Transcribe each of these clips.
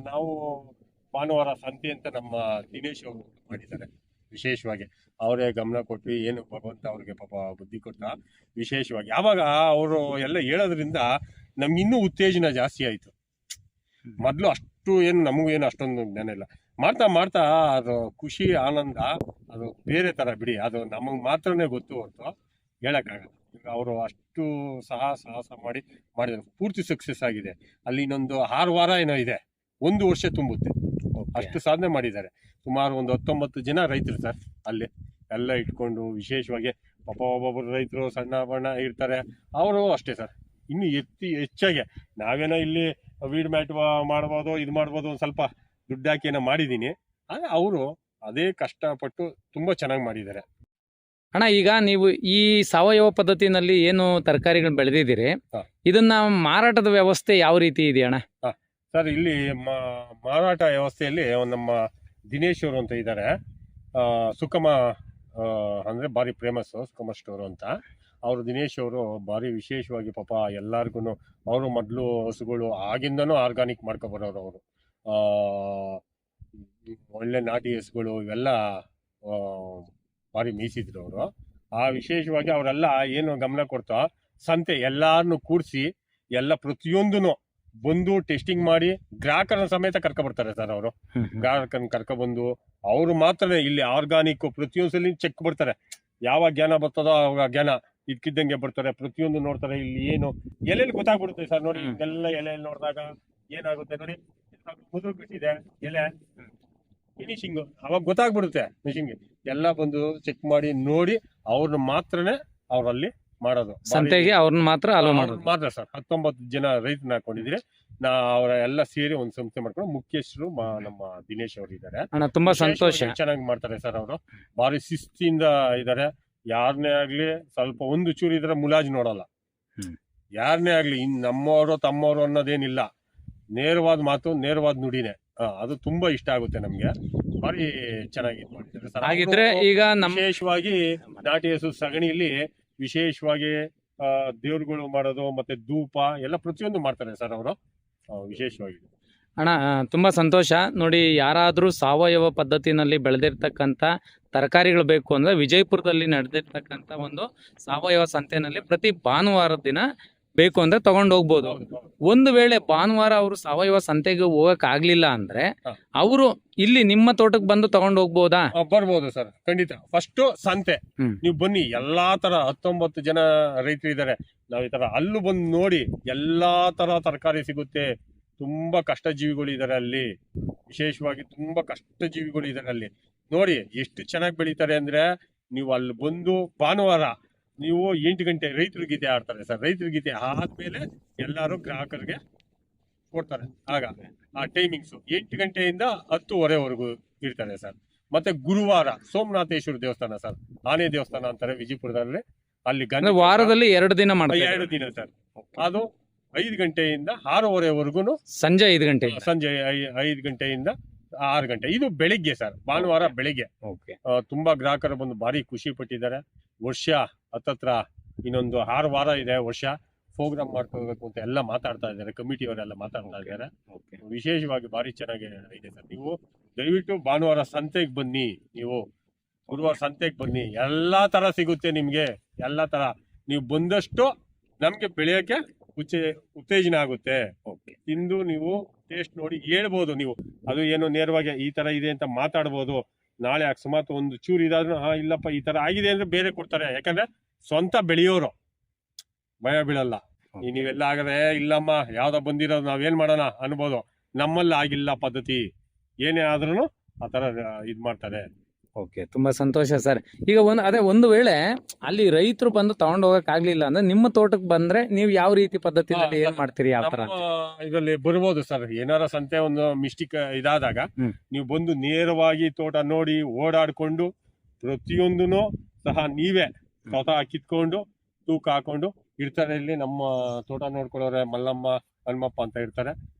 ನಾವು ಭಾನುವಾರ ಸಂತೆ ಅಂತ ನಮ್ಮ ದಿನೇಶ್ ಅವರು ಮಾಡಿದ್ದಾರೆ ವಿಶೇಷವಾಗಿ. ಅವರೇ ಗಮನ ಕೊಟ್ಟು ಏನು ಭಗವಂತ ಅವ್ರಿಗೆ ಪಾಪ ಬುದ್ಧಿ ಕೊಟ್ಟ ವಿಶೇಷವಾಗಿ. ಆವಾಗ ಅವರು ಎಲ್ಲ ಹೇಳೋದ್ರಿಂದ ನಮ್ಗೆ ಇನ್ನೂ ಉತ್ತೇಜನ ಜಾಸ್ತಿ ಆಯ್ತು. ಮೊದಲು ಅಷ್ಟು ಏನು ನಮಗೂ ಏನು ಅಷ್ಟೊಂದು ಜ್ಞಾನ ಇಲ್ಲ. ಮಾಡ್ತಾ ಮಾಡ್ತಾ ಅದು ಖುಷಿ ಆನಂದ ಅದು ಬೇರೆ ತರ ಬಿಡಿ. ಅದು ನಮಗೆ ಮಾತ್ರನೇ ಗೊತ್ತು ಹೊರತು ಹೇಳಕ್ಕಾಗಲ್ಲ. ಈಗ ಅವರು ಅಷ್ಟು ಸಾಹಸ ಮಾಡಿದ್ರು, ಪೂರ್ತಿ ಸಕ್ಸಸ್ ಆಗಿದೆ. ಅಲ್ಲಿ ಇನ್ನೊಂದು 6 ವಾರ ಏನೋ ಇದೆ, 1 ವರ್ಷ ತುಂಬುತ್ತೆ. ಅಷ್ಟು ಸಾಧನೆ ಮಾಡಿದ್ದಾರೆ. ಸುಮಾರು ಒಂದು 19 ಜನ ರೈತರು ಸರ್ ಅಲ್ಲಿ ಎಲ್ಲ ಇಟ್ಕೊಂಡು ವಿಶೇಷವಾಗಿ. ಪಾಪ ಒಬ್ಬೊಬ್ಬರು ರೈತರು ಸಣ್ಣ ಬಣ್ಣ ಇರ್ತಾರೆ, ಅವರು ಅಷ್ಟೇ ಸರ್. ಇನ್ನು ಹೆಚ್ಚಾಗಿ ನಾವೇನೋ ಇಲ್ಲಿ ವೀಡ್ ಮ್ಯಾಟ್ ಮಾಡ್ಬೋದು, ಇದು ಮಾಡ್ಬೋದು, ಒಂದು ಸ್ವಲ್ಪ ದುಡ್ಡು ಹಾಕಿ ಏನೋ ಮಾಡಿದ್ದೀನಿ. ಆದರೆ ಅವರು ಅದೇ ಕಷ್ಟಪಟ್ಟು ತುಂಬ ಚೆನ್ನಾಗಿ ಮಾಡಿದ್ದಾರೆ. ಅಣ್ಣ, ಈಗ ನೀವು ಈ ಸಾವಯವ ಪದ್ಧತಿನಲ್ಲಿ ಏನು ತರಕಾರಿಗಳನ್ನ ಬೆಳೆದಿದ್ದೀರಿ, ಇದನ್ನ ಮಾರಾಟದ ವ್ಯವಸ್ಥೆ ಯಾವ ರೀತಿ ಇದೆ ಅಣ್ಣ? ಸರ್, ಇಲ್ಲಿ ಮಾರಾಟ ವ್ಯವಸ್ಥೆಯಲ್ಲಿ ನಮ್ಮ ದಿನೇಶ್ ಅವರು ಅಂತ ಇದ್ದಾರೆ. ಸುಖಮ ಅಂದರೆ ಭಾರಿ ಫೇಮಸ್ ಸುಖಮ ಸ್ಟೋರು ಅಂತ. ಅವರು ದಿನೇಶ್ ಅವರು ಭಾರಿ ವಿಶೇಷವಾಗಿ ಪಾಪ ಎಲ್ಲರಿಗೂ. ಅವರು ಮೊದಲು ಹಸುಗಳು ಆಗಿಂದನೂ ಆರ್ಗಾನಿಕ್ ಮಾಡ್ಕೊಬರೋರು. ಅವರು ಒಳ್ಳೆ ನಾಟಿ ಹಸುಗಳು ಇವೆಲ್ಲ ಭಾರಿ ಮೀಸಿದ್ರು ಅವರು. ಆ ವಿಶೇಷವಾಗಿ ಅವರೆಲ್ಲ ಏನು ಗಮನ ಕೊಡ್ತಾ ಸಂತೆ ಎಲ್ಲಾರನ್ನು ಕೂಡಿಸಿ ಎಲ್ಲ ಪ್ರತಿಯೊಂದೂ ಬಂದು ಟೆಸ್ಟಿಂಗ್ ಮಾಡಿ ಗ್ರಾಹಕರ ಸಮೇತ ಕರ್ಕೊಬರ್ತಾರೆ ಸರ್. ಅವರು ಗ್ರಾಹಕರನ್ನ ಕರ್ಕೊಬಂದು ಅವರು ಮಾತ್ರ ಇಲ್ಲಿ ಆರ್ಗಾನಿಕ್ ಪ್ರತಿಯೊಂದ್ಸಲಿ ಚೆಕ್ ಬರ್ತಾರೆ. ಯಾವ ಜ್ಞಾನ ಬರ್ತದೋ ಅವಾಗ ಜ್ಞಾನ ಇದ್ಕಿದ್ದಂಗೆ ಬರ್ತಾರೆ. ಪ್ರತಿಯೊಂದು ನೋಡ್ತಾರೆ. ಇಲ್ಲಿ ಏನು ಎಲೆಯಲ್ಲಿ ಗೊತ್ತಾಗ್ಬಿಡುತ್ತೆ ಸರ್. ನೋಡಿ, ಎಲ್ಲ ಎಲೆಯಲ್ಲಿ ನೋಡಿದಾಗ ಏನಾಗುತ್ತೆ ನೋಡಿ, ಮುದುರು ಬಿಟ್ಟಿದೆ ಎಲೆ ಫಿನಿಶಿಂಗ್ ಅವಾಗ ಗೊತ್ತಾಗ್ಬಿಡುತ್ತೆ ಮಿಷಿನ್ಗೆ. ಎಲ್ಲ ಬಂದು ಚೆಕ್ ಮಾಡಿ ನೋಡಿ ಅವ್ರನ್ನ ಮಾತ್ರನೇ ಅವರಲ್ಲಿ ಮಾಡೋದು. ಸಂತೆಗೆ ಅವ್ರನ್ನ ಮಾತ್ರ ಅಲೋ ಮಾಡೋದು ಮಾತ್ರ ಸರ್. 19 ಜನ ರೈತರನ್ನ ಹಾಕೊಂಡಿದ್ರೆ ಅವರ ಎಲ್ಲ ಸೇರಿ ಒಂದು ಸಂಸ್ಥೆ ಮಾಡ್ಕೊಂಡು ಮುಖ್ಯಸ್ಥರು ನಮ್ಮ ದಿನೇಶ್ ಅವರು ಇದ್ದಾರೆ. ತುಂಬಾ ಸಂತೋಷ. ಚೆನ್ನಾಗಿ ಮಾಡ್ತಾರೆ ಸರ್. ಅವರು ಭಾರಿ ಶಿಸ್ತಿಂದ ಇದ್ದಾರೆ. ಯಾರನ್ನೇ ಆಗ್ಲಿ ಸ್ವಲ್ಪ ಒಂದು ಚೂರು ಇದ್ರೆ ಮುಲಾಜ್ ನೋಡಲ್ಲ. ಯಾರನ್ನೇ ಆಗ್ಲಿ ನಮ್ಮವರು ತಮ್ಮವರು ಅನ್ನೋದೇನಿಲ್ಲ. ನೇರವಾದ ಮಾತು, ನೇರವಾದ ನುಡಿನೇ. ಅದು ತುಂಬಾ ಇಷ್ಟ ಆಗುತ್ತೆ ನಮ್ಗೆ. ಭಾರಿ ಚೆನ್ನಾಗಿ ಮಾಡಿದ್ದಾರೆ ಸರ್. ಹಾಗಿದ್ರೆ ಈಗ ವಿಶೇಷವಾಗಿ ನಾಟಿ ಹಸು ಸಗಣಿಲಿ ವಿಶೇಷವಾಗಿ ದೇವ್ರುಗಳು ಮಾಡೋದು ಮತ್ತೆ ಧೂಪ ಎಲ್ಲ ಪ್ರತಿಯೊಂದು ಮಾಡ್ತಾರೆ ಸರ್ ಅವರು ವಿಶೇಷವಾಗಿ. ಅಣ್ಣ, ತುಂಬಾ ಸಂತೋಷ. ನೋಡಿ, ಯಾರಾದ್ರೂ ಸಾವಯವ ಪದ್ಧತಿನಲ್ಲಿ ಬೆಳೆದಿರ್ತಕ್ಕಂಥ ತರಕಾರಿಗಳು ಬೇಕು ಅಂದ್ರೆ ವಿಜಯಪುರದಲ್ಲಿ ನಡೆದಿರ್ತಕ್ಕಂಥ ಒಂದು ಸಾವಯವ ಸಂತೆನಲ್ಲಿ ಪ್ರತಿ ಭಾನುವಾರದ ದಿನ ಬೇಕು ಅಂದ್ರೆ ತಗೊಂಡು ಹೋಗ್ಬೋದು. ಒಂದು ವೇಳೆ ಭಾನುವಾರ ಅವರು ಸಾವಯವ ಸಂತೆಗೆ ಹೋಗಕ್ ಆಗ್ಲಿಲ್ಲ ಅಂದ್ರೆ ಅವರು ಇಲ್ಲಿ ನಿಮ್ಮ ತೋಟಕ್ಕೆ ಬಂದು ತಗೊಂಡು ಹೋಗ್ಬೋದಾ? ಬರ್ಬೋದು ಸರ್, ಖಂಡಿತ. ಫಸ್ಟ್ ಸಂತೆ ನೀವು ಬನ್ನಿ. ಎಲ್ಲಾ ತರ 19 ಜನ ರೈತರು ಇದ್ದಾರೆ. ನಾವ್ ಈ ತರ ಅಲ್ಲೂ ಬಂದು ನೋಡಿ. ಎಲ್ಲಾ ತರ ತರಕಾರಿ ಸಿಗುತ್ತೆ. ತುಂಬಾ ಕಷ್ಟ ಜೀವಿಗಳು ಇದಾರೆ ಅಲ್ಲಿ. ವಿಶೇಷವಾಗಿ ತುಂಬಾ ಕಷ್ಟ ಜೀವಿಗಳು ಇದಾರೆ ಅಲ್ಲಿ. ನೋಡಿ ಎಷ್ಟು ಚೆನ್ನಾಗಿ ಬೆಳೀತಾರೆ ಅಂದ್ರೆ, ನೀವು ಅಲ್ಲಿ ಬಂದು ಭಾನುವಾರ ನೀವು 8 ಗಂಟೆ ರೈತರ ಗೀತೆ ಆಡ್ತಾರೆ ಸರ್. ರೈತರ ಗೀತೆ ಆದ್ಮೇಲೆ ಎಲ್ಲಾರು ಗ್ರಾಹಕರಿಗೆ ಕೊಡ್ತಾರೆ. ಆಗ ಆ ಟೈಮಿಂಗ್ಸ್ 8 ಗಂಟೆಯಿಂದ 10:30ವರೆಗೂ ಇರ್ತಾರೆ ಸರ್. ಮತ್ತೆ ಗುರುವಾರ ಸೋಮನಾಥೇಶ್ವರ ದೇವಸ್ಥಾನ ಸರ್, ಆನೆ ದೇವಸ್ಥಾನ ಅಂತಾರೆ ವಿಜಯಪುರದಲ್ಲಿ. ಅಲ್ಲಿ ವಾರದಲ್ಲಿ 2 ದಿನ ಮಾಡ್ತಾರೆ. 2 ದಿನ ಸರ್. ಅದು 5 ಗಂಟೆಯಿಂದ 6:30ವರೆಗೂ. ಸಂಜೆ 5 ಗಂಟೆ. ಸಂಜೆ 5 ಗಂಟೆಯಿಂದ 6 ಗಂಟೆ. ಇದು ಬೆಳಿಗ್ಗೆ ಸರ್, ಭಾನುವಾರ ಬೆಳಿಗ್ಗೆ. ತುಂಬಾ ಗ್ರಾಹಕರು ಬಂದು ಭಾರಿ ಖುಷಿ ಪಟ್ಟಿದ್ದಾರೆ. ವರ್ಷ ಹತ್ತತ್ರ ಇನ್ನೊಂದು 6 ವಾರ ಇದೆ ವರ್ಷ. ಪ್ರೋಗ್ರಾಮ್ ಮಾಡ್ಕೋಬೇಕು ಅಂತ ಎಲ್ಲ ಮಾತಾಡ್ತಾ ಇದ್ದಾರೆ. ಕಮಿಟಿಯವರೆಲ್ಲ ಮಾತಾಡ್ತಾ ಇದ್ದಾರೆ. ವಿಶೇಷವಾಗಿ ಭಾರಿ ಚೆನ್ನಾಗಿ ಇದೆ ಸರ್. ನೀವು ದಯವಿಟ್ಟು ಭಾನುವಾರ ಸಂತೆಗೆ ಬನ್ನಿ. ನೀವು ಗುರುವಾರ ಸಂತೆಗೆ ಬನ್ನಿ. ಎಲ್ಲಾ ತರ ಸಿಗುತ್ತೆ ನಿಮ್ಗೆ. ಎಲ್ಲಾ ತರ ನೀವು ಬಂದಷ್ಟು ನಮ್ಗೆ ಬೆಳೆಯಕ್ಕೆ ಉತ್ತೇಜನ ಆಗುತ್ತೆ. ತಿಂದು ನೀವು ಟೇಸ್ಟ್ ನೋಡಿ ಹೇಳ್ಬೋದು. ನೀವು ಅದು ಏನು ನೇರವಾಗಿ ಈ ತರ ಇದೆ ಅಂತ ಮಾತಾಡ್ಬೋದು. ನಾಳೆ ಅಕಸ್ಮಾತ್ ಒಂದು ಚೂರು ಇದಾದ್ರೂ ಇಲ್ಲಪ್ಪ ಈ ತರ ಆಗಿದೆ ಅಂದ್ರೆ ಬೇರೆ ಕೊಡ್ತಾರೆ. ಯಾಕಂದ್ರೆ ಸ್ವಂತ ಬೆಳೆಯೋರು ಭಯ ಬೀಳಲ್ಲ. ನೀವೆಲ್ಲ ಆಗದೆ ಇಲ್ಲಮ್ಮ ಯಾವ್ದೋ ಬಂದಿರೋದು ನಾವೇನ್ ಮಾಡೋಣ ಅನ್ಬೋದು. ನಮ್ಮಲ್ಲಿ ಆಗಿಲ್ಲ ಪದ್ಧತಿ. ಏನೇ ಆದ್ರೂ ಆ ತರ ಇದ್ ಮಾಡ್ತಾರೆ. ತುಂಬಾ ಸಂತೋಷ ಸರ್. ಈಗ ಒಂದು ವೇಳೆ ಅಲ್ಲಿ ರೈತರು ಬಂದು ತಗೊಂಡು ಹೋಗಕ್ ಆಗ್ಲಿಲ್ಲ ಅಂದ್ರೆ ನಿಮ್ಮ ತೋಟಕ್ಕೆ ಬಂದ್ರೆ ನೀವು ಯಾವ ರೀತಿ ಪದ್ಧತಿನಲ್ಲಿ ಏನ್ ಮಾಡ್ತೀರಿ? ಯಾವ ತರ ಇದರಲ್ಲಿ ಬರ್ಬೋದು ಸರ್. ಏನಾರ ಸಂತೆ ಒಂದು ಮಿಸ್ಟೇಕ್ ಇದಾದಾಗ ನೀವು ಬಂದು ನೇರವಾಗಿ ತೋಟ ನೋಡಿ ಓಡಾಡ್ಕೊಂಡು ಪ್ರತಿಯೊಂದೂ ಸಹ ನೀವೇ ಸ್ವತಃ ಕಿತ್ಕೊಂಡು ತೂಕ ಹಾಕೊಂಡು ಇರ್ತಾರೆ. ಇಲ್ಲಿ ನಮ್ಮ ತೋಟ ನೋಡ್ಕೊಳ್ಳೋರೆ ಮಲ್ಲಮ್ಮ ಹನುಮಪ್ಪ ಅಂತ ಇರ್ತಾರೆ.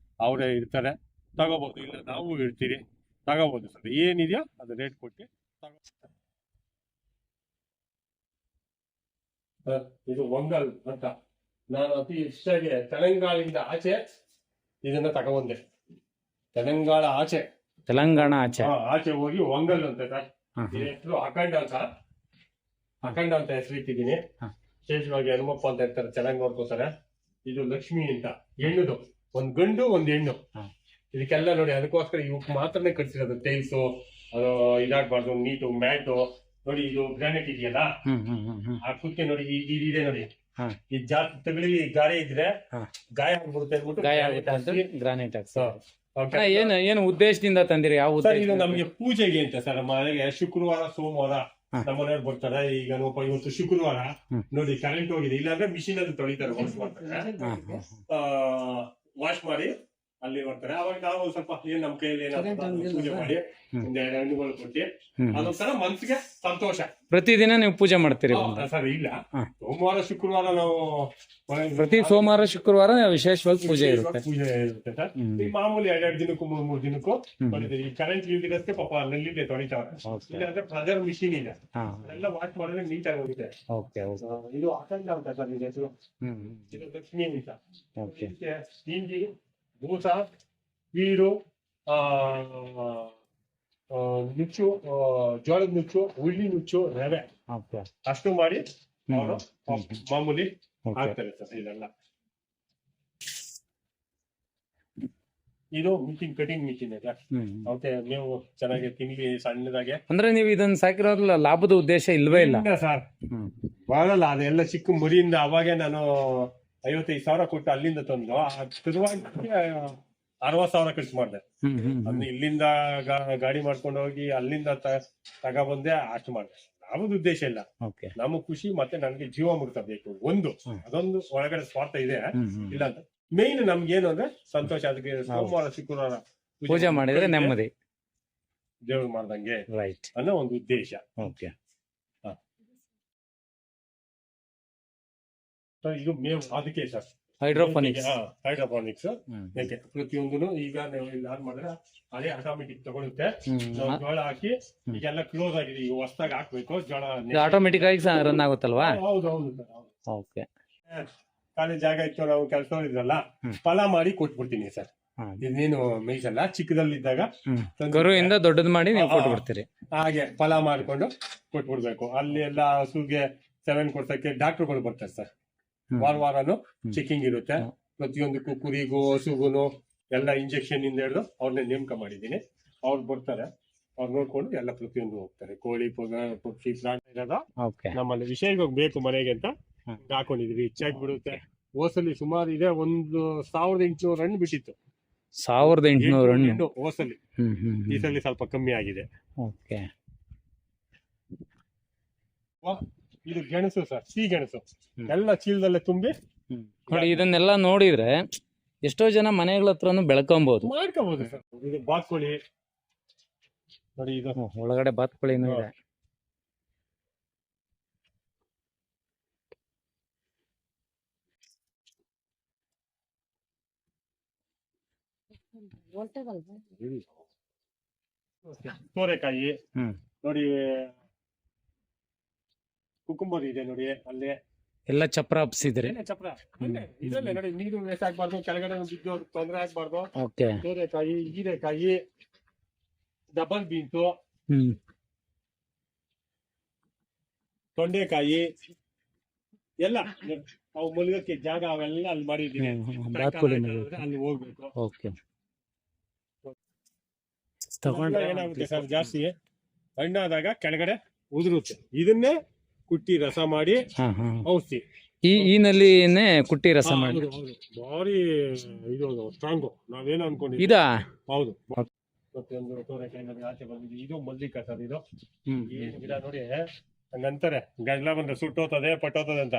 ಅವರೇ ಇರ್ತಾರೆ. ತಗೋಬಹುದು. ಇಲ್ಲ ನಾವು ಇರ್ತೀರಿ, ತಗೋಬಹುದು ಸರ್. ಏನಿದೆಯೋ ಅದು ರೇಟ್ ಕೊಟ್ಟು ಇದು ಒಂಗಲ್ ಅಂತ ನಾನು ಅತಿ ಹೆಚ್ಚಾಗಿ ತೆಲಂಗಾಣದಿಂದ ಆಚೆ ಇದನ್ನ ತಗೊಂಡೆ. ತೆಲಂಗಾಣ ಆಚೆ ತೆಲಂಗಾಣ ಆಚೆ. ಆಚೆ ಹೋಗಿ ಒಂಗಲ್ ಅಂತ ಸರ್. ಹಾ, ಈ ಹೆಸರು ಅಖಂಡ ಅಂತ ಹೆಸರು ಇಟ್ಟಿದ್ದೀನಿ. ಹಾ. ವಿಶೇಷವಾಗಿ ಹನುಮಪ್ಪ ಅಂತ ಇರ್ತಾರೆ, ಚೆನ್ನಾಗಿ ನೋಡ್ಕೋತಾರೆ. ಇದು ಲಕ್ಷ್ಮಿ ಅಂತ ಹೆಣ್ಣುದು, ಒಂದ್ ಗಂಡು ಒಂದ್ ಹೆಣ್ಣು. ಹಾ. ಇದಕ್ಕೆಲ್ಲ ನೋಡಿ ಅದಕ್ಕೋಸ್ಕರ ಇವಕ್ಕೆ ಮಾತ್ರನೇ ಕಟ್ಸಿರೋದು. ಟೈಲ್ಸು ಅದು ಇದಾಗಬಾರ್ದು, ನೀಟು ಮ್ಯಾಟು ನೋಡಿ. ಇದು ಗ್ರಾನೈಟ್ ಇದೆಯಲ್ಲ, ಆ ಕುಕ್ಕೆ ನೋಡಿ ಇದೆ ನೋಡಿ. ಹಾ. ಇದು ಜಾಸ್ತಿ ತಗಲಿ ಗಾಳಿ ಇದ್ರೆ ಹಾ. ಗಾಯ ಆಗ್ಬಿಡುತ್ತೆ ಅಂದ್ಬಿಟ್ಟು ಗಾಯ ಆಗುತ್ತೆ ಅಂತ ಗ್ರಾನೈಟ್ ಹಾಕ್ಸ. Okay. ಏನು ಉದ್ದೇಶದಿಂದ ತಂದಿರಿ? ಯಾವ ಸರ್ ಉದ್ದೇಶ? ಇದು ನಮ್ಗೆ ಪೂಜೆಗೆ ಅಂತ ಸರ್. ಮನೆಗೆ ಶುಕ್ರವಾರ ಸೋಮವಾರ ಹಾ. ನಮ್ಮ ಮನೆಯವ್ರು ಬರ್ತಾರೆ. ಈಗ ಇವತ್ತು ಶುಕ್ರವಾರ ನೋಡಿ ಕರೆಂಟ್ ಹೋಗಿದೆ, ಇಲ್ಲಾಂದ್ರೆ ಮಿಷಿನ್ ಅಲ್ಲಿ ತೊಳಿತಾರೆ, ವಾಶ್ ಮಾಡ್ತಾರೆ. ವಾಶ್ ಮಾಡಿ ಅಲ್ಲಿ ಬರ್ತಾರೆ. ಅವಾಗ ನಾವು ಸ್ವಲ್ಪ ಏನ್ ನಮ್ ಕೈಯಲ್ಲಿ ಪೂಜೆ ಮಾಡಿ ಒಂದೆರಡು ಹಣ್ಣುಗಳು ಕೊಟ್ಟು ಅದೊಂಥರ ಮನ್ಸಿಗೆ ಸಂತೋಷ. ಪ್ರತಿದಿನ ನೀವು ಪೂಜೆ ಮಾಡ್ತೀರಿ? ಸರ್ ಇಲ್ಲ, ಸೋಮವಾರ ಶುಕ್ರವಾರ ನಾವು ಪ್ರತಿ ಸೋಮವಾರ ಶುಕ್ರವಾರ ವಿಶೇಷವಾಗಿ ಪೂಜೆ ಇರುತ್ತೆ. ಪೂಜೆ ಇರುತ್ತೆ ಸರ್. ಈ ಮಾಮೂಲಿ 2 ದಿನಕ್ಕೂ 3 ದಿನಕ್ಕೂ ತೊಳಿತೀವಿ. ಈ ಕರೆಂಟ್ ಇಲ್ದಿರಕ್ಕೆ ಪಾಪ ನಲ್ಲಿಗೆ ತೊಳಿತಾವ್ರೆ. ಇಲ್ಲಾಂದ್ರೆ ಪ್ರೆಷರ್ ಮಿಷಿನ್ ಇದೆ, ಎಲ್ಲ ವಾಶ್ ಮಾಡಿದ್ರೆ ನೀಟಾಗಿ ಹೋಗುತ್ತೆ. ಇದು ಅಖಂಡ ಅಂತ ಸರ್ ಇದು ಹೆಸರು. ಇದು ಲಕ್ಷ್ಮಿ ಅಂತ. ಹಿಂಡಿ, ಬೂಸ, ಬೀಡು, ನುಚ್ಚು, ಜೋಳದ ನುಚ್ಚು, ಉಳ್ಳಿ ನುಚ್ಚು, ರವೆ ಅಷ್ಟು ಮಾಡಿ ಅವರು ಮಾಮೂಲಿ ಹಾಕ್ತಾರೆ ಸರ್. ಇದೆಲ್ಲ ಇದು ಮಿಷಿನ್, ಕಟಿಂಗ್ ಮಿಷಿನ್ ಇದೆ. ಓಕೆ, ನೀವು ಚೆನ್ನಾಗಿ ತಿಂಡಿ ಸಣ್ಣದಾಗೆ. ಅಂದ್ರೆ ನೀವು ಇದನ್ನ ಸಾಕಿರೋದ್ರಲ್ಲ ಲಾಭದ ಉದ್ದೇಶ ಇಲ್ವೇ ಇಲ್ಲ ಸರ್? ಬರಲ್ಲ, ಅದೆಲ್ಲ ಚಿಕ್ಕ ಮರಿಯಿಂದ. ಅವಾಗೆ ನಾನು 55,000 ಕೊಟ್ಟು ಅಲ್ಲಿಂದ ತಂದು ಶುರುವಾಗಿ 60,000 ಖರ್ಚು ಮಾಡಿದೆ. ಅದನ್ನ ಇಲ್ಲಿಂದ ಗಾಡಿ ಮಾಡ್ಕೊಂಡು ಹೋಗಿ ಅಲ್ಲಿಂದ ತಗೊಬಂದೆ, ಅಷ್ಟು ಮಾಡಿದೆ. ಲಾಭದ ಉದ್ದೇಶ ಇಲ್ಲ, ನಮಗ್ ಖುಷಿ ಮತ್ತೆ ನನ್ಗೆ ಜೀವ ಮುಕ್ತ ಬೇಕು. ಅದೊಂದು ಒಳಗಡೆ ಸ್ವಾರ್ಥ ಇದೆ, ಇಲ್ಲ ಅಂತ. ಮೇನ್ ನಮ್ಗೆ ಏನು ಅಂದ್ರೆ ಸಂತೋಷ. ಅದಕ್ಕೆ ಸೋಮವಾರ ಶುಕ್ರವಾರ ಪೂಜೆ ಮಾಡಿದ್ರೆ ನೆಮ್ಮದಿ, ದೇವ್ರು ಮಾಡ್ದಂಗೆ ರೈಟ್ ಅನ್ನೋ ಒಂದು ಉದ್ದೇಶ. ಇದು ಮೇವು ಅದಕ್ಕೆ ಸರ್, ಹೈಡ್ರೋಫೋನಿಕ್ಸ್. ಹೈಡ್ರೋಫೋನಿಕ್ಸ್ ಪ್ರತಿಯೊಂದು ಈಗ ನೀವು ಆನ್ ಮಾಡಿದ್ರೆ ಅದೇ ಆಟೋಮೆಟಿಕ್ ತಗೊಳುತ್ತೆ. ಜೋಳ ಹಾಕಿ ಈಗೆಲ್ಲ ಕ್ಲೋಸ್ ಆಗಿದೆ, ಈಗ ಹೊಸದಾಗಿ ಹಾಕ್ಬೇಕು ಜೋಳ. ಆಟೋಮೆಟಿಕ್ ಆಗಿ ರನ್ ಆಗುತ್ತಲ್ವಾ? ಹೌದು ಸರ್. ಖಾಲಿ ಜಾಗ ಇತ್ತು, ನಾವು ಕೆಲಸ ಇದ್ರಲ್ಲ, ಫಲ ಮಾಡಿ ಕೊಟ್ಬಿಡ್ತೀನಿ ಸರ್. ಇನ್ನೇನು ಮೇಯ್ಸಲ್ಲ, ಚಿಕ್ಕದಲ್ಲಿದ್ದಾಗ ಗರುವಿಂದ ದೊಡ್ಡದ್ ಮಾಡಿ ನೀವು ಕೊಟ್ಬಿಡ್ತೀರಿ. ಹಾಗೆ ಫಲ ಮಾಡ್ಕೊಂಡು ಕೊಟ್ಬಿಡ್ಬೇಕು. ಅಲ್ಲಿ ಎಲ್ಲ ಹಸುಗೆ 7 ಕೊಡ್ಸಕ್ಕೆ ಡಾಕ್ಟರ್ಗಳು ಬರ್ತಾರೆ ಸರ್. ವಾರನೂ ಚೆಕಿಂಗ್ ಇರುತ್ತೆ. ಪ್ರತಿಯೊಂದಕ್ಕೂ ಕುರಿಗೂ ಹಸುಗೂ ಎಲ್ಲ ಇಂಜೆಕ್ಷನ್ ಇಂದ ಹಿಡಿದು ಅವ್ರನ್ನೇ ನೇಮಕ ಮಾಡಿದ್ದೀನಿ. ಅವ್ರು ಬರ್ತಾರೆ, ಅವ್ರು ನೋಡ್ಕೊಂಡು ಎಲ್ಲ ಪ್ರತಿಯೊಂದು ಹೋಗ್ತಾರೆ. ಕೋಳಿ, ಪಕ್ಷಿ, ಪ್ರಾಣಿ ಇರೋದು ನಮ್ಮಲ್ಲಿ ವಿಷಯವಾಗಿ ಬೇಕು ಮನೆಗೆ ಅಂತ ಹಾಕೊಂಡಿದ್ವಿ. ಹೆಚ್ಚಾಗಿ ಬಿಡುತ್ತೆ. ಹೋಸಲಿ ಸುಮಾರು ಇದೆ, 1,800 ಹಣ್ಣು ಬಿಟ್ಟಿತ್ತು. 1,800 ಹಣ್ಣು ಹೋಸಲಿ. ಈ ಸಲ ಸ್ವಲ್ಪ ಕಮ್ಮಿ ಆಗಿದೆ. ಇದು ಗೆಣಸು ಸರ್, ಸಿಹಿ ಗೆಣಸು ಎಲ್ಲ ಚೀಲದಲ್ಲೇ ತುಂಬಿ. ನೋಡಿ, ಇದನ್ನೆಲ್ಲ ನೋಡಿದ್ರೆ ಎಷ್ಟೋ ಜನ ಮನೆಗಳ ಹತ್ರನು ಬೆಳ್ಕೊಬಹುದು, ಮಾಡ್ಕೋಬಹುದು ಸರ್. ಇದು ಬಾತ್ಕೋಳಿ ನೋಡಿ, ಇದು ಒಳಗಡೆ ಬಾತ್ಕೋಳಿನೂ ಇದೆ. ಸೋರೆಕಾಯಿ ನೋಡಿ, ಕುಕುಂಬರ್ ಇದೆ ನೋಡಿ, ಅಲ್ಲೇ ಎಲ್ಲ ಚಪ್ರ ಹಬ್ಸಿದ್ರಿ. ಚಪ್ರ ಇದಲ್ಲೇ ನೋಡಿ, ನೀರು ವೇಸ್ಟ್ ಆಗ್ಬಾರ್ದು, ಕೆಳಗಡೆ ಬಿದ್ದು ತೊಂದರೆ ಆಗ್ಬಾರ್ದು. ಸೋರೆಕಾಯಿ, ಹೀರೆಕಾಯಿ, ಡಬಲ್ ಬೀನ್ಸು, ತೊಂಡೆಕಾಯಿ ಎಲ್ಲ ಅವು ಮುಳುಗಕ್ಕೆ ಜಾಗ ಅವೆಲ್ಲ ಅಲ್ಲಿ ಮಾಡಿದ್ದೀನಿ. ಅಲ್ಲಿ ಹೋಗ್ಬೇಕು. ಏನಾಗುತ್ತೆ ಸರ್, ಜಾಸ್ತಿ ಹಣ್ಣಾದಾಗ ಕೆಳಗಡೆ ಉದುರುತ್ತೆ. ಇದನ್ನೇ ಕುಟ್ಟಿ ರಸ ಮಾಡಿ ಔಷಧಿ. ಈ ನಲ್ಲಿನೇ ಕುಟ್ಟಿ ರಸ ಮಾಡಿ ಭಾರಿ ಇದು ಸ್ಟ್ರಾಂಗು. ನಾವೇನು ಅನ್ಕೊಂಡಿದ್ದೀವಿ ಇದಾ? ಹೌದು. ಪ್ರತಿಯೊಂದು ಸೋರೆಕಾಯಿ ಆಚೆ ಬಂದಿದೆ. ಇದು ಮಲ್ಲಿಕ ಸರ್. ಇದು ಏನು ಗಿಡ ನೋಡಿ, ಹಂಗಂತಾರೆ ಗಂಡ್ಲ ಬಂದ್ರೆ ಸುಟ್ಟೋತದೆ ಪಟ್ಟೋತದೆ ಅಂತ.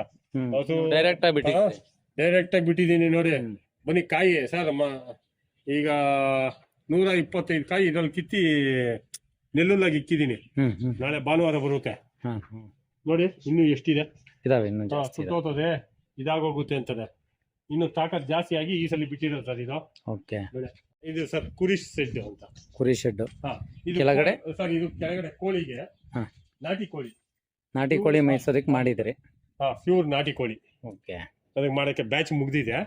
ಡೈರೆಕ್ಟ್ ಆಗಿ ಬಿಟ್ಟಿದ್ದೀನಿ ನೋಡಿ. ಬನ್ನಿ ಕಾಯಿ ಸರ್, ಈಗ 125 ಕಾಯಿ ಇದ್ರಲ್ಲಿ ಕಿತ್ತಿ ನೆಲ್ಲುಲ್ಲಾಗಿ ಇಕ್ಕಿದೀನಿ. ನಾಳೆ ಭಾನುವಾರ ಬರುತ್ತೆ ನೋಡಿ. ಇನ್ನು ಎಷ್ಟಿದೆ, ಸುಟ್ಟೋತದೆ, ಇದಾಗೋಗುತ್ತೆ ಅಂತದೆ. ಇನ್ನು ತಾಕತ್ ಜಾಸ್ತಿ ಆಗಿ ಈ ಸಲ ಬಿಟ್ಟಿರೋದು ಸರ್ ಇದು. ಇದು ಸರ್ ಕುರಿ ಶೆಡ್ ಅಂತ. ಕುರಿ ಶೆಡ್ ಕೆಳಗಡೆ ಸರ್, ಇದು ಕೆಳಗಡೆ ಕೋಳಿಗೆ ನಾಟಿ ಕೋಳಿ ಮೈಸೂರಿಗೆ ಮಾಡಿದ್ರಿ. ಪ್ಯೂರ್ ನಾಟಿ ಕೋಳಿ. ಅದಕ್ಕೆ ಮಾಡಕ್ಕೆ ಬ್ಯಾಚ್ ಮುಗ್ದಿದೆ,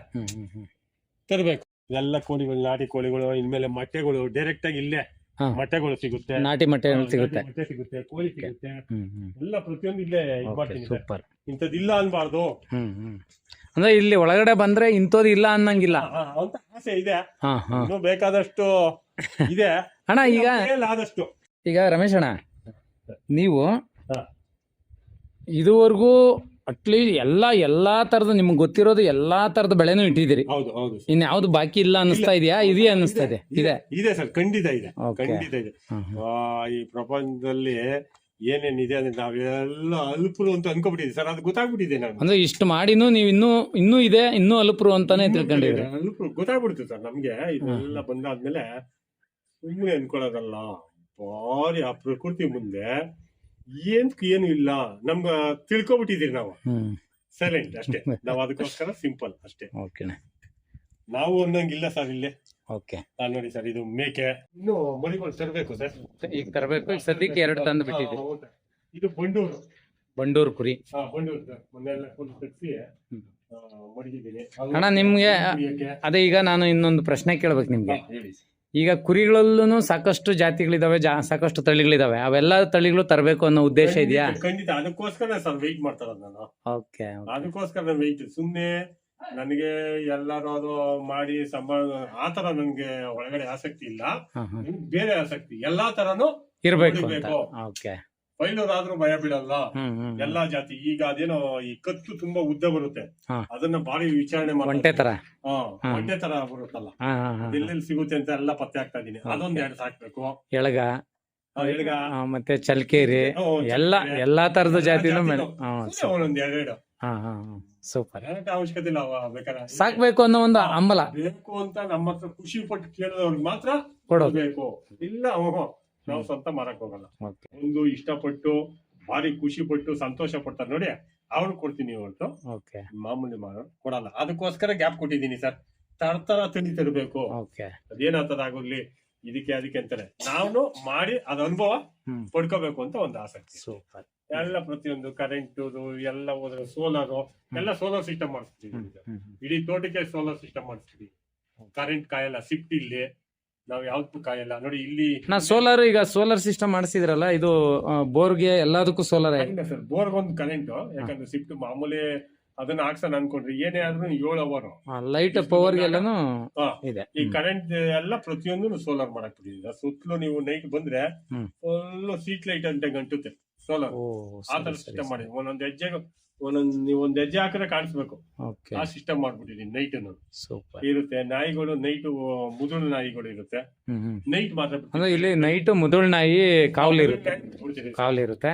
ತರಬೇಕು. ಎಲ್ಲ ಕೋಳಿಗಳು ನಾಟಿ ಕೋಳಿಗಳು ಇನ್ಮೇಲೆ ಮೊಟ್ಟೆಗಳು ಡೈರೆಕ್ಟ್ ಆಗಿ ಇಲ್ಲೇ ಹಾ. ಮೊಟ್ಟೆಗಳು ಸಿಗುತ್ತೆ, ನಾಟಿ ಮೊಟ್ಟೆ ಸಿಗುತ್ತೆ. ಮೊಟ್ಟೆ ಸಿಗುತ್ತೆ, ಕೋಳಿ ಸಿಗುತ್ತೆ, ಹ್ಮ್ ಎಲ್ಲ ಪ್ರತಿಯೊಂದು ಇಲ್ಲೇ ಇದ್ ಮಾಡ್ತೀನಿ ಸರ್. ಸೂಪರ್. ಇಂಥದ್ದಿಲ್ಲ ಅನ್ಬಾರ್ದು ಅಂದ್ರೆ ಇಲ್ಲಿ ಒಳಗಡೆ ಬಂದ್ರೆ ಇಂಥದ್ದು ಇಲ್ಲ ಅನ್ನಂಗಿಲ್ಲ. ಅಂತ ಆಸೆ ಇದೆ. ಹಾ ಹಾ ಇನ್ನೂ ಬೇಕಾದಷ್ಟು ಇದೆ ಅಣ್ಣ. ಈಗ ಆದಷ್ಟು ಈಗ ರಮೇಶ್ ಅಣ್ಣ, ನೀವು ಹಾ. ಇದುವರೆಗೂ ಅಟ್ಲೀಸ್ಟ್ ಎಲ್ಲಾ ತರದ ನಿಮ್ಗೆ ಗೊತ್ತಿರೋದು ಎಲ್ಲಾ ತರದ ಬೆಳೆನೂ ಇಟ್ಟಿದ್ದೀರಿ. ಹೌದು ಹೌದು ಇನ್ ಯಾವ್ದು ಬಾಕಿ ಇಲ್ಲ ಅನ್ನಿಸ್ತಾ ಇದೆಯಾ? ಇದೆಯಾ ಅನ್ನಿಸ್ತಾ ಇದೆ? ಇದೆ ಸರ್, ಖಂಡಿತ ಇದೆ, Okay. ಖಂಡಿತ ಇದೆ. ಈ ಪ್ರಪಂಚದಲ್ಲಿ ಏನೇನಿದೆ ಅಂದ್ರೆ ನಾವೆಲ್ಲ ಅಲ್ಪರು ಅಂತ ಅನ್ಕೊಬಿಟ್ಟಿದ್ವಿ ಸರ್, ಅದು ಗೊತ್ತಾಗ್ಬಿಟ್ಟಿದೆ ನಾನು. ಅಂದ್ರೆ ಇಷ್ಟು ಮಾಡಿನೂ ನೀವು ಇನ್ನೂ ಇದೆ, ಇನ್ನೂ ಅಲ್ಪರು ಅಂತಾನೆ ತಿಳ್ಕೊಂಡಿದ್ರಿ. ಅಲ್ಪರು ಗೊತ್ತಾಗ್ಬಿಡುತ್ತೆ ಸರ್ ನಮ್ಗೆ. ಇದೆಲ್ಲ ಬಂದಾದ್ಮೇಲೆ ಸುಮ್ಮನೆ ಅನ್ಕೊಳ್ಳೋದಲ್ಲ, ಭಾರಿ ಆ ಪ್ರಕೃತಿ ಮುಂದೆ ಏನು ಇಲ್ಲ ನಮ್ಗ ತಿಳ್ಕೊಬಿಟ್ಟಿದೀವಿ ನಾವು. ಸೈಲೆಂಟ್ ಅಷ್ಟೇ ನಾವು, ಅದಕ್ಕೋಸ್ಕರ ಸಿಂಪಲ್ ಅಷ್ಟೇ. ನಾವು ಅನ್ನಂಗಿಲ್ಲ ಸರ್ ಇಲ್ಲಿ. ನಾನ್ ನೋಡಿ ಸರ್, ಇದು ಮೇಕೆ ಇನ್ನು ಮರಿಗಳು ತರಬೇಕು ಸರ್. ಈಗ ತರಬೇಕು. ಈಗ ಸದ್ಯಕ್ಕೆ 2 ತಂದು ಬಿಟ್ಟಿದ್ದೀವಿ. ಇದು ಬಂಡೂರು ಕುರಿ. ಬಂಡೂರು ಸರ್, ಮೊನ್ನೆಲ್ಲ ಫುಲ್ ತೆಗ್ಸಿ ಮಡಗಿದ್ದೀನಿ. ಅಣ್ಣ ನಿಮ್ಗೆ ಅದೇ ಈಗ ನಾನು ಇನ್ನೊಂದು ಪ್ರಶ್ನೆ ಕೇಳ್ಬೇಕು ನಿಮ್ಗೆ. ಹೇಳಿ. ಈಗ ಕುರಿಗಳಲ್ಲೂ ಸಾಕಷ್ಟು ಜಾತಿಗಳಿದಾವೆ, ಸಾಕಷ್ಟು ತಳಿಗಳಿದಾವೆ. ಅವೆಲ್ಲ ತಳಿಗಳು ತರಬೇಕು ಅನ್ನೋ ಉದ್ದೇಶ ಇದೆಯಾ? ಖಂಡಿತ, ಅದಕ್ಕೋಸ್ಕರ ಸರ್ ವೆಯ್ಟ್ ಮಾಡ್ತಾರ ನಾನು. ಅದಕ್ಕೋಸ್ಕರ ನಾನು ವೆಯ್ಟ್. ಸುಮ್ನೆ ನನಗೆ ಎಲ್ಲಾರು ಅದು ಮಾಡಿ ಆತರ ನನ್ಗೆ ಒಳಗಡೆ ಆಸಕ್ತಿ ಇಲ್ಲ. ಬೇರೆ ಆಸಕ್ತಿ, ಎಲ್ಲಾ ತರನು ಇರ್ಬೇಕು. ಫೈಲೂರ್ ಆದ್ರೂ ಭಯ ಬೀಳಲ್ಲ. ಎಲ್ಲಾ ಜಾತಿ. ಈಗ ಅದೇನೋ ಈ ಕತ್ತು ತುಂಬಾ ಉದ್ದ ಬರುತ್ತೆ, ಅದನ್ನ ಬಾರಿ ವಿಚಾರಣೆ ಒಂಟೆ ತರ ಬರುತ್ತಲ್ಲ, ಎಲ್ಲೆಲ್ಲಿ ಸಿಗುತ್ತೆ ಅಂತ ಎಲ್ಲ ಪತ್ತೆ ಆಗ್ತಾ ಇದೀನಿ. ಅದೊಂದ್ 2 ಸಾಕ್ಬೇಕು. ಎಳಗ ಮತ್ತೆ ಚಲ್ಕೇರಿ ಎಲ್ಲಾ ತರದ ಜಾತಿನೂ ಒಂದೊಂದ್ 2 ಸೂಪರ್. ಅವಶ್ಯಕತೆ ಇಲ್ಲ, ಬೇಕಾದ್ರೆ ಸಾಕ್ಬೇಕು ಅನ್ನೋ ಒಂದು ಹಂಬಲ ಬೇಕು ಅಂತ ನಮ್ಮ ಹತ್ರ ಖುಷಿ ಪಟ್ಟು ಕೇಳೋದವ್ರಿಗೆ ಮಾತ್ರ ಕೊಡಬೇಕು. ಇಲ್ಲ ನಾವು ಸ್ವಂತ ಮಾರಕ್ ಹೋಗಲ್ಲ. ಒಂದು ಇಷ್ಟಪಟ್ಟು ಭಾರಿ ಖುಷಿ ಪಟ್ಟು ಸಂತೋಷ ಪಡ್ತಾರೆ ನೋಡಿ, ಅವ್ರು ಕೊಡ್ತೀನಿ ಹೊರತು ಮಾಮೂಲಿ ಮಾರೋರು ಕೊಡಲ್ಲ. ಅದಕ್ಕೋಸ್ಕರ ಗ್ಯಾಪ್ ಕೊಟ್ಟಿದ್ದೀನಿ ಸರ್. ತರ್ತರ ತಿಂಡಿ ತರಬೇಕು, ಅದೇನಾಗ್ತದ ಆಗೋಗ್ಲಿ, ಅದಕ್ಕೆ ಅಂತಾರೆ. ನಾವು ಮಾಡಿ ಅದ ಅನುಭವ ಪಡ್ಕೋಬೇಕು ಅಂತ ಒಂದು ಆಸಕ್ತಿ. ಎಲ್ಲ ಪ್ರತಿಯೊಂದು ಕರೆಂಟ್ ಎಲ್ಲ ಹೋದ್ರೆ ಸೋಲಾರು ಎಲ್ಲ ಸೋಲಾರ್ ಸಿಸ್ಟಮ್ ಮಾಡಿಸ್ತೀವಿ. ಇಡೀ ತೋಟಕ್ಕೆ ಸೋಲಾರ್ ಸಿಸ್ಟಮ್ ಮಾಡಿಸ್ತೀವಿ. ಕರೆಂಟ್ ಕಾಯಲ್ಲ, ಶಿಫ್ಟ್ ಇಲ್ಲಿ ನಾವ್ ಯಾವ್ದು ಕಾಯಲ್ಲ ನೋಡಿ. ಇಲ್ಲಿ ಸೋಲಾರ್, ಈಗ ಸೋಲಾರ್ ಸಿಸ್ಟಮ್ ಮಾಡಿಸಿದ್ರಲ್ಲ, ಇದು ಬೋರ್ಗೆ ಎಲ್ಲದಕ್ಕೂ ಸೋಲಾರ್ ಸರ್. ಬೋರ್ಗ್ ಒಂದು ಕರೆಂಟ್, ಯಾಕಂದ್ರೆ ಶಿಫ್ಟ್ ಮಾಮೂಲಿ ಅದನ್ನ ಹಾಕ್ಸೋಣ ಅನ್ಕೊಂಡ್ರಿ ಏನೇ ಆದ್ರೂ 7 ಅವರ್ ಲೈಟ್ ಪವರ್ ಎಲ್ಲಾನು ಇದೆ. ಈ ಕರೆಂಟ್ ಎಲ್ಲ ಪ್ರತಿಯೊಂದು ಸೋಲಾರ್ ಮಾಡಕ್ ಬಿಟ್ಟಿದ್ದೀರಾ. ಸುತ್ತಲೂ ನೀವು ನೈಟ್ ಬಂದ್ರೆ ಫುಲ್ ಸೀಟ್ ಲೈಟ್ ಅಂತ ಗಂಟುತ್ತೆ ಸೋಲಾರ್. ಆ ತರ ಸಿಸ್ಟಮ್ ಮಾಡಿ ಒಂದೊಂದ್ ಹೆಜ್ಜೆಗೆ ನೀವು ಒಂದ್ ಹೆಜ್ಜೆ ಹಾಕಿದ್ರೆ ಕಾಣಿಸ್ಬೇಕು, ಆ ಸಿಸ್ಟಮ್ ಮಾಡ್ಬಿಟ್ಟಿದೀನಿ. ನೈಟ್ ಇರುತ್ತೆ. ನಾಯಿಗಳು ನೈಟ್ ಮುದುಳು ನಾಯಿಗಳು ಇರುತ್ತೆ, ನೈಟ್ ಮಾತ್ರ. ಇಲ್ಲಿ ನೈಟ್ ಮುದುಳು ನಾಯಿ ಕಾವಲಿರುತ್ತೆ.